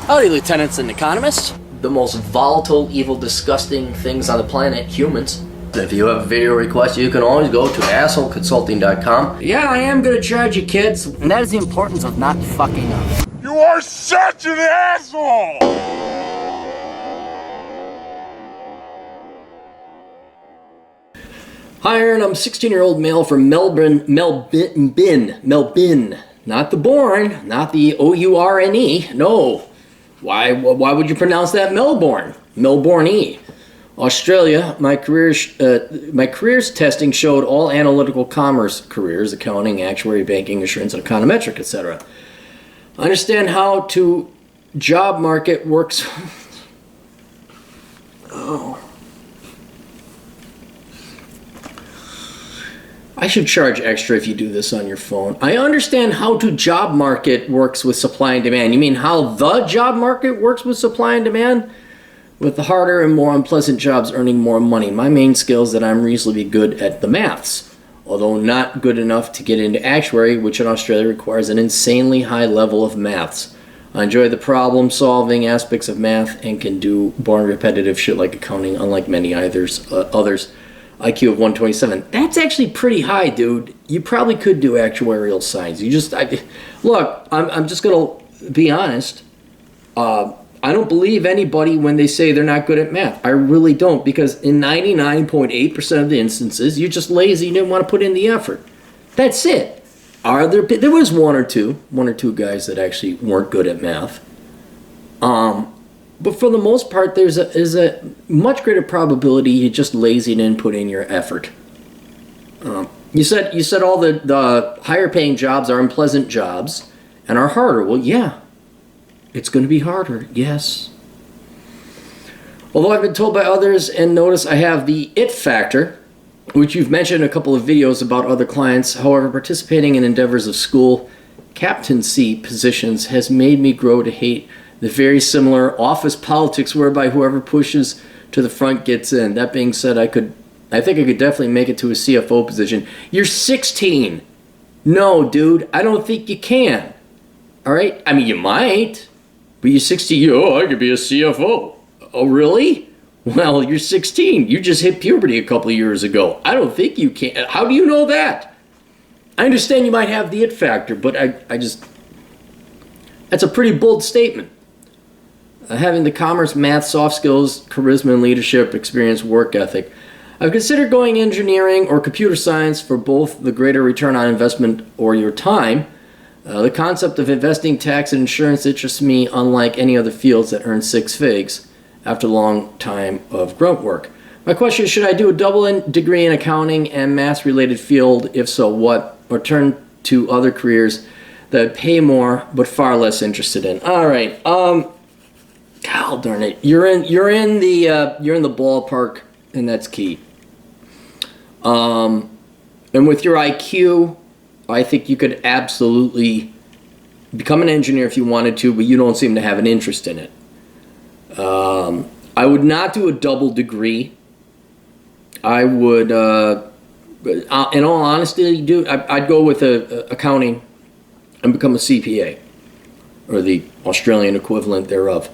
Howdy, lieutenants and economists. The most volatile, evil, disgusting things on the planet, humans. If you have a video request, you can always go to assholeconsulting.com. Yeah, I am gonna charge you, kids. And that is the importance of not fucking up. You are such an asshole! Hi, Aaron. I'm a 16-year-old male from Melbourne. Not the Bourne, not the O-U-R-N-E. No. Why would you pronounce that Melbourne? Melbourne-E. Australia. My careers testing showed all analytical commerce careers, accounting, actuary, banking, insurance, and econometric, etc. I understand how to job market works. Oh. I should charge extra if you do this on your phone. I understand how to job market works with supply and demand. You mean how the job market works with supply and demand? With the harder and more unpleasant jobs earning more money. My main skill is that I'm reasonably good at the maths, although not good enough to get into actuary, which in Australia requires an insanely high level of maths. I enjoy the problem-solving aspects of math and can do boring repetitive shit like accounting, unlike many others. IQ of 127. That's actually pretty high, dude. You probably could do actuarial science. Look, I'm just gonna be honest. I don't believe anybody when they say they're not good at math. I really don't, because in 99.8% of the instances, you're just lazy and didn't want to put in the effort. That's it. There was one or two guys that actually weren't good at math. But for the most part, there's a much greater probability you're just lazy and didn't put in your effort. You said all the higher paying jobs are unpleasant jobs and are harder. Well, yeah, it's going to be harder, yes. Although I've been told by others, and notice I have the it factor, which you've mentioned in a couple of videos about other clients. However, participating in endeavors of school captaincy positions has made me grow to hate the very similar office politics whereby whoever pushes to the front gets in. That being said, I think I could definitely make it to a CFO position. You're 16. No, dude, I don't think you can. All right? I mean, you might, but you're 16. Oh, I could be a CFO. Oh, really? Well, you're 16. You just hit puberty a couple of years ago. I don't think you can. How do you know that? I understand you might have the it factor, but that's a pretty bold statement. Having the commerce, math, soft skills, charisma, and leadership experience, work ethic. I've considered going engineering or computer science for both the greater return on investment or your time. The concept of investing, tax, and insurance interests me unlike any other fields that earn six figs after a long time of grunt work. My question is, should I do a double degree in accounting and math-related field? If so, what? Or turn to other careers that pay more but far less interested in? All right. God darn it! You're in the ballpark, and that's key. And with your IQ, I think you could absolutely become an engineer if you wanted to, but you don't seem to have an interest in it. I would not do a double degree. I would, in all honesty, I'd go with accounting and become a CPA, or the Australian equivalent thereof.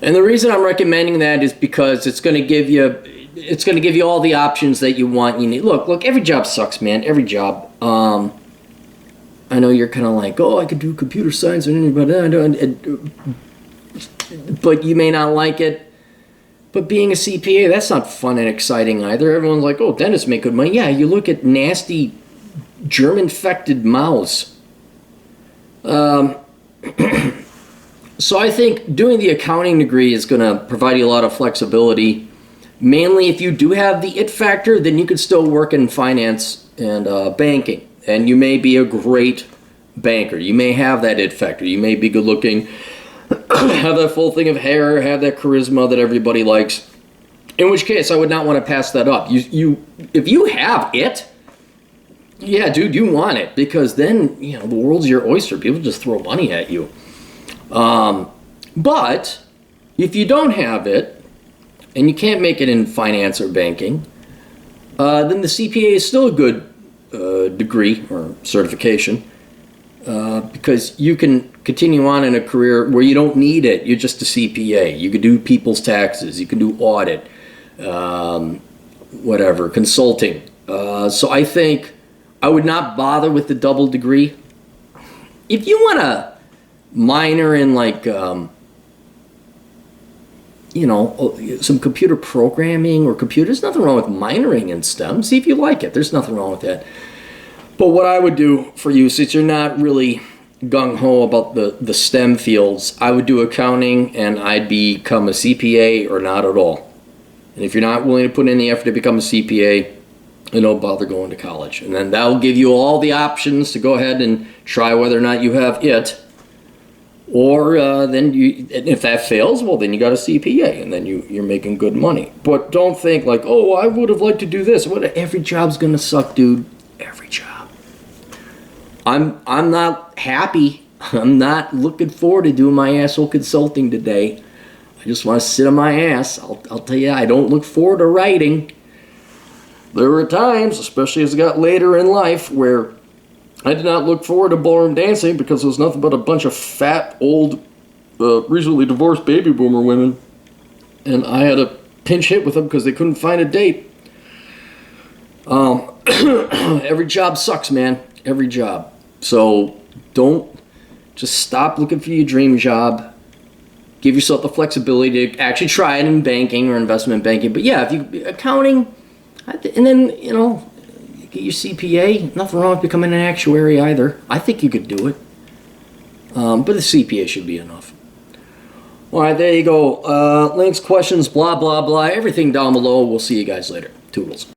And the reason I'm recommending that is because it's going to give you all the options that you want. You need. Look, every job sucks, man. Every job. I know you're kind of like, oh, I could do computer science or anything, but you may not like it. But being a CPA, that's not fun and exciting either. Everyone's like, oh, dentists make good money. Yeah, you look at nasty germ-infected mouths. So I think doing the accounting degree is going to provide you a lot of flexibility. Mainly if you do have the it factor, then you could still work in finance and banking. And you may be a great banker. You may have that it factor. You may be good looking, have that full thing of hair, have that charisma that everybody likes. In which case, I would not want to pass that up. If you have it, yeah, dude, you want it. Because then, the world's your oyster. People just throw money at you. But if you don't have it, and you can't make it in finance or banking, then the CPA is still a good degree or certification. because you can continue on in a career where you don't need it. You're just a CPA. You could do people's taxes. You can do audit, whatever, consulting. So I think I would not bother with the double degree. If you want to minor in like, some computer programming or computers, nothing wrong with minoring in STEM. See if you like it. There's nothing wrong with that. But what I would do for you, since you're not really gung-ho about the STEM fields, I would do accounting and I'd become a CPA or not at all. And if you're not willing to put in the effort to become a CPA, then don't bother going to college. And then that'll give you all the options to go ahead and try whether or not you have it. Or then if that fails, well, then you got a CPA, and then you're making good money. But don't think like, oh, I would have liked to do this. Every job's gonna suck, dude. Every job. I'm not happy. I'm not looking forward to doing my asshole consulting today. I just want to sit on my ass. I'll tell you, I don't look forward to writing. There were times, especially as I got later in life, where I did not look forward to ballroom dancing because it was nothing but a bunch of fat, old, recently divorced baby boomer women. And I had a pinch hit with them because they couldn't find a date. Every job sucks, man. Every job. So just stop looking for your dream job. Give yourself the flexibility to actually try it in banking or investment banking. But yeah, if you accounting, and then, get your CPA. Nothing wrong with becoming an actuary either. I think you could do it. But the CPA should be enough. All right, there you go. Links, questions, blah, blah, blah. Everything down below. We'll see you guys later. Toodles.